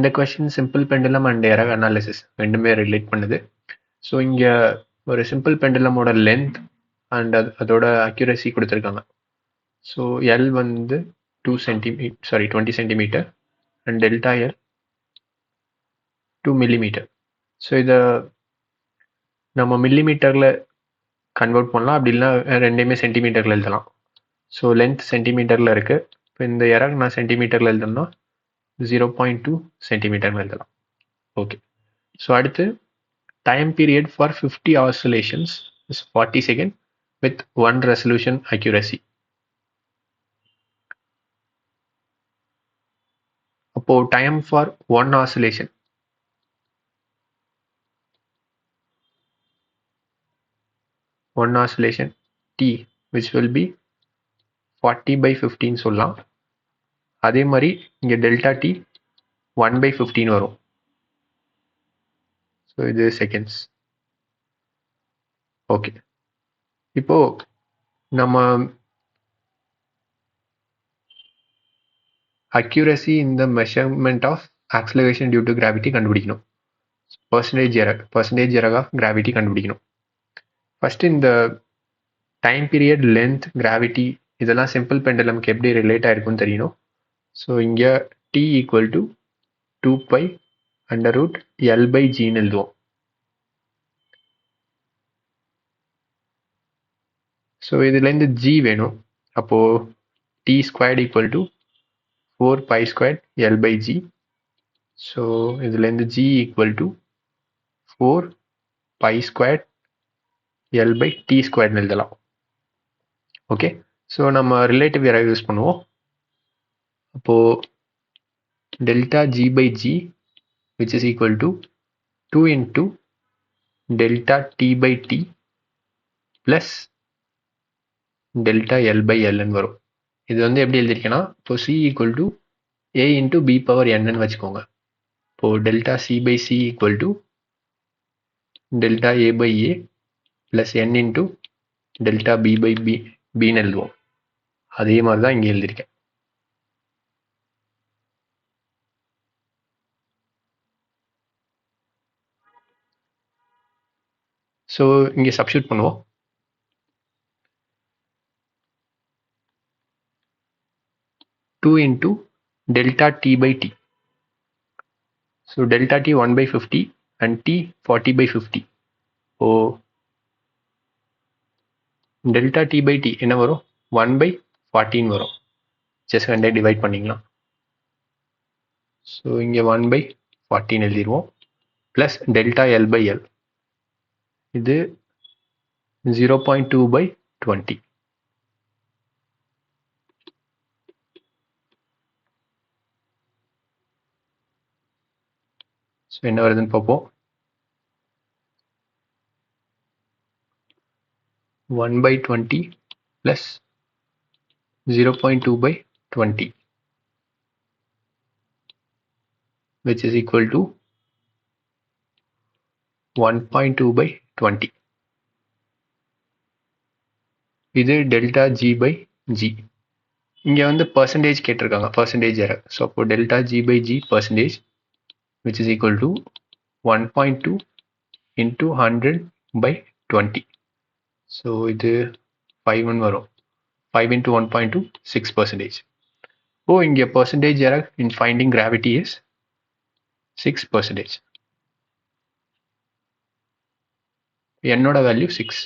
இந்த question simple pendulum and error analysis ரெண்டுமே relate பண்ணுது. ஸோ இங்கே ஒரு சிம்பிள் பெண்டுலமோட லென்த் அண்ட் அதோட அக்யூரசி கொடுத்துருக்காங்க. ஸோ எல் வந்து 20 centimetre and delta L 2 millimetre. So இதை நம்ம மில்லிமீட்டரில் கன்வெர்ட் பண்ணலாம், அப்படி இல்லைனா ரெண்டையுமே சென்டிமீட்டரில் எழுதலாம். ஸோ லென்த் சென்டிமீட்டரில் இருக்குது. இப்போ இந்த எரர் நான் சென்டிமீட்டரில் எழுதணும்னா 0.2 சென்டிமீட்டர் எழுதலாம். ஓகே. ஸோ அடுத்து time period for 50 oscillations is 40 second with 1 resolution accuracy. அப்போ time for 1 oscillation t which will be 40/15 சொல்லலாம். அதே மாதிரி இங்கே டெல்டா டி 1/15 வரும். ஸோ இது செகண்ட்ஸ். ஓகே. இப்போ நம்ம அக்யூரசி இந்த measurement of acceleration due to gravity கண்டுபிடிக்கணும். பர்சன்டேஜ் எரர் ஆஃப் கிராவிட்டி கண்டுபிடிக்கணும். ஃபர்ஸ்ட் இந்த டைம் பீரியட், லென்த், கிராவிட்டி இதெல்லாம் சிம்பிள் பெண்டுலம்க்கு எப்படி ரிலேட் ஆயிருக்குன்னு தெரியணும். ஸோ இங்கே t ஈக்குவல் டு 2π √L/g எழுதுவோம். ஸோ இதுலேருந்து g வேணும். அப்போ t squared equal to 4π² L/g. So இதுலேருந்து g ஈக்குவல் டு 4π² L/t² எழுதலாம். ஓகே. ஸோ நம்ம ரிலேட்டிவ் எரர் யூஸ் பண்ணுவோம். அப்போ delta g/g which is equal to 2 into delta t/t plus delta L/L வரும். இது வந்து எப்படி எழுதிருக்கேன்னா, இப்போ c equal to a into b power n வச்சுக்கோங்க. இப்போ delta c/c equal to delta a/a plus n into delta b/b எழுதுவோம். அதே மாதிரி தான் இங்கே எழுதியிருக்கேன். ஸோ இங்கே சப்ஸ்டியூட் பண்ணுவோம். Two into delta t/t. So delta t 1/50 and t 40/50. ஓ டெல்டா t/t என்ன வரும்? 1/14 வரும். ஜஸ்ட் 2 டிவைட் பண்ணிக்கலாம். ஸோ இங்கே 1/14 எழுதிடுவோம். ப்ளஸ் டெல்டா L/L இது 0.2/20. ஸோ என்ன வருதுன்னு பார்ப்போம். 1/20 plus 0.2/20 which is equal to 1.2/20. இது டெல்டா g/g. இங்கே வந்து பர்சன்டேஜ் கேட்டிருக்காங்க, பர்சன்டேஜ் எரர். ஸோ அப்போ delta g/g percentage which is equal to 1.2 into 100/20. So இது 5 வரும். 5 into 1.2 6%. ஓ இங்கே percentage error in finding gravity is 6%. என்னோட வேல்யூ 6.